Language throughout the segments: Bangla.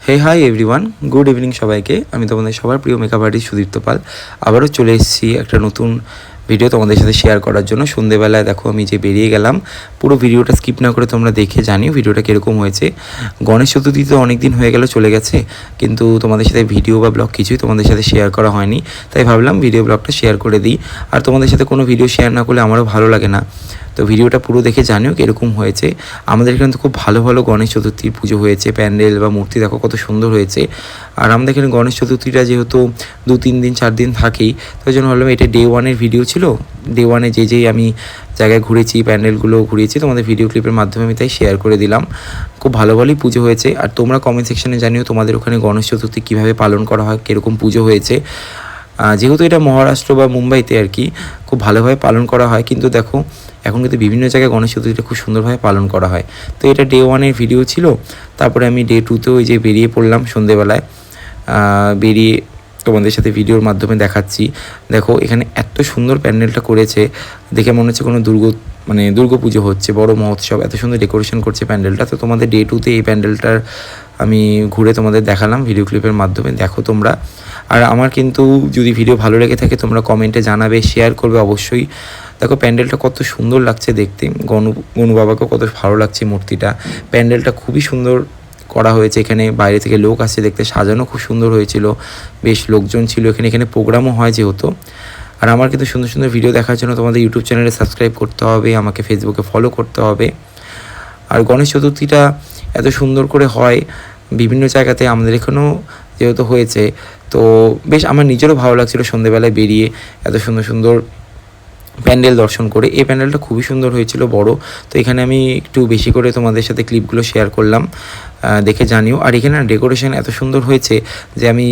হে হাই এভরিওয়ান, গুড ইভিনিং সবাইকে। আমি তোমাদের সবার প্রিয় মেকআপ আর্টিস্ট সুদীপ্ত পাল আবারও চলে এসেছি একটা নতুন ভিডিও তোমাদের সাথে শেয়ার করার জন্য। সন্ধেবেলায় দেখো আমি যে বেরিয়ে গেলাম, পুরো ভিডিওটা স্কিপ না করে তোমরা দেখে জানিও ভিডিওটা কীরকম হয়েছে। গণেশ চতুর্থী তো অনেক দিন হয়ে গেল, চলে গেছে, কিন্তু তোমাদের সাথে ভিডিও বা ব্লগ কিছুই তোমাদের সাথে শেয়ার করা হয়নি, তাই ভাবলাম ভিডিও ব্লগটা শেয়ার করে দিই। আর তোমাদের সাথে কোনো ভিডিও শেয়ার না করলে আমারও ভালো লাগে না, তো ভিডিওটা পুরো দেখে জানিও কীরকম হয়েছে। আমাদের এখানে তো খুব ভালো ভালো গণেশ চতুর্থীর পুজো হয়েছে, প্যান্ডেল বা মূর্তি দেখো কত সুন্দর হয়েছে। আর আমাদের এখানে গণেশ চতুর্থীটা যেহেতু 2-3 দিন 4 দিন থাকেই, তো ওই জন্য ভাবলাম এটা ডে 1-এর ভিডিও ছিল। ডে 1-এ যে আমি জায়গায় ঘুরেছি, প্যান্ডেলগুলো ঘুরিয়েছি, তোমাদের ভিডিও ক্লিপের মাধ্যমে আমি তাই শেয়ার করে দিলাম। খুব ভালো ভালোই পুজো হয়েছে। আর তোমরা কমেন্ট সেকশনে জানিও তোমাদের ওখানে গণেশ চতুর্থী কীভাবে পালন করা হয়, কীরকম পুজো হয়েছে। যেহেতু এটা মহারাষ্ট্র বা মুম্বাইতে আর কি খুব ভালোভাবে পালন করা হয়, কিন্তু দেখো এখন কিন্তু বিভিন্ন জায়গায় গণেশ চতুর্থীটা খুব সুন্দরভাবে পালন করা হয়। তো এটা ডে 1-এর ভিডিও ছিল। তারপরে আমি ডে 2-তেও ওই যে বেরিয়ে পড়লাম সন্ধেবেলায়, বেরিয়ে তোমাদের সাথে ভিডিওর মাধ্যমে দেখাচ্ছি। দেখো এখানে এত সুন্দর প্যান্ডেলটা করেছে, দেখে মনে হচ্ছে কোনো দুর্গা পুজো হচ্ছে, বড় মহোৎসব, এত সুন্দর ডেকোরেশন করছে প্যান্ডেলটা। তো তোমাদের ডে 2-তে এই প্যান্ডেলটার আমি ঘুরে তোমাদের দেখালাম ভিডিও ক্লিপের মাধ্যমে, দেখো তোমরা। আর আমার কিন্তু যদি ভিডিও ভালো লেগে থাকে তোমরা কমেন্টে জানাবে, শেয়ার করবে অবশ্যই। দেখো প্যান্ডেলটা কত সুন্দর লাগছে দেখতে, গনু বাবাকেও কত ভালো লাগছে মূর্তিটা। প্যান্ডেলটা খুবই সুন্দর করা হয়েছে, এখানে বাইরে থেকে লোক আসছে দেখতে, সাজানো খুব সুন্দর হয়েছিল, বেশ লোকজন ছিল এখানে প্রোগ্রামও হয় যেহেতু। আর আমার কিন্তু সুন্দর সুন্দর ভিডিও দেখার জন্য তোমাদের ইউটিউব চ্যানেলে সাবস্ক্রাইব করতে হবে, আমাকে ফেসবুকে ফলো করতে হবে। আর গণেশ চতুর্থীটা এত সুন্দর করে হয় বিভিন্ন জায়গাতে, আমাদের এখানেও যেহেতু হয়েছে, তো বেশ আমার নিজেরও ভালো লাগছিলো সন্ধ্যেবেলায় বেরিয়ে এত সুন্দর সুন্দর প্যান্ডেল দর্শন করে। এই প্যান্ডেলটা খুবই সুন্দর হয়েছিল, বড়। তো এখানে আমি একটু বেশি করে তোমাদের সাথে ক্লিপগুলো শেয়ার করলাম, দেখে জানিও। আর এখানে ডেকোরেশন এত সুন্দর হয়েছে যে আমি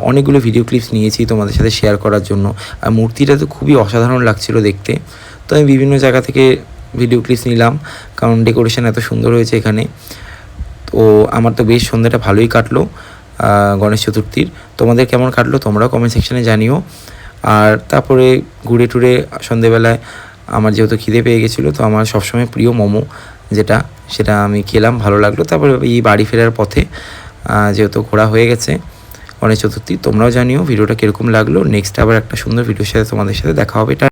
অনেকগুলো ভিডিও ক্লিপস নিয়েছি তোমাদের সাথে শেয়ার করার জন্য। আর মূর্তিটা তো খুবই অসাধারণ লাগছিল দেখতে, তো আমি বিভিন্ন জায়গা থেকে ভিডিও ক্লিপস নিলাম, কারণ ডেকোরেশন এত সুন্দর হয়েছে এখানে। তো আমার তো বেশ সন্ধ্যাটা ভালোই কাটলো গণেশ চতুর্থীর। তোমাদের কেমন কাটলো তোমরাও কমেন্ট সেকশনে জানিও। আর তারপরে ঘুরে টুরে সন্ধেবেলায় আমার যেহেতু খিদে পেয়ে গেছিলো, তো আমার সবসময় প্রিয় মোমো সেটা আমি খেলাম, ভালো লাগলো। তারপরে এই বাড়ি ফেরার পথে যেহেতু ঘোরা হয়ে গেছে গণেশ চতুর্থী, তোমরাও জানিও ভিডিওটা কীরকম লাগলো। নেক্সট আবার একটা সুন্দর ভিডিওর সাথে তোমাদের সাথে দেখা হবে।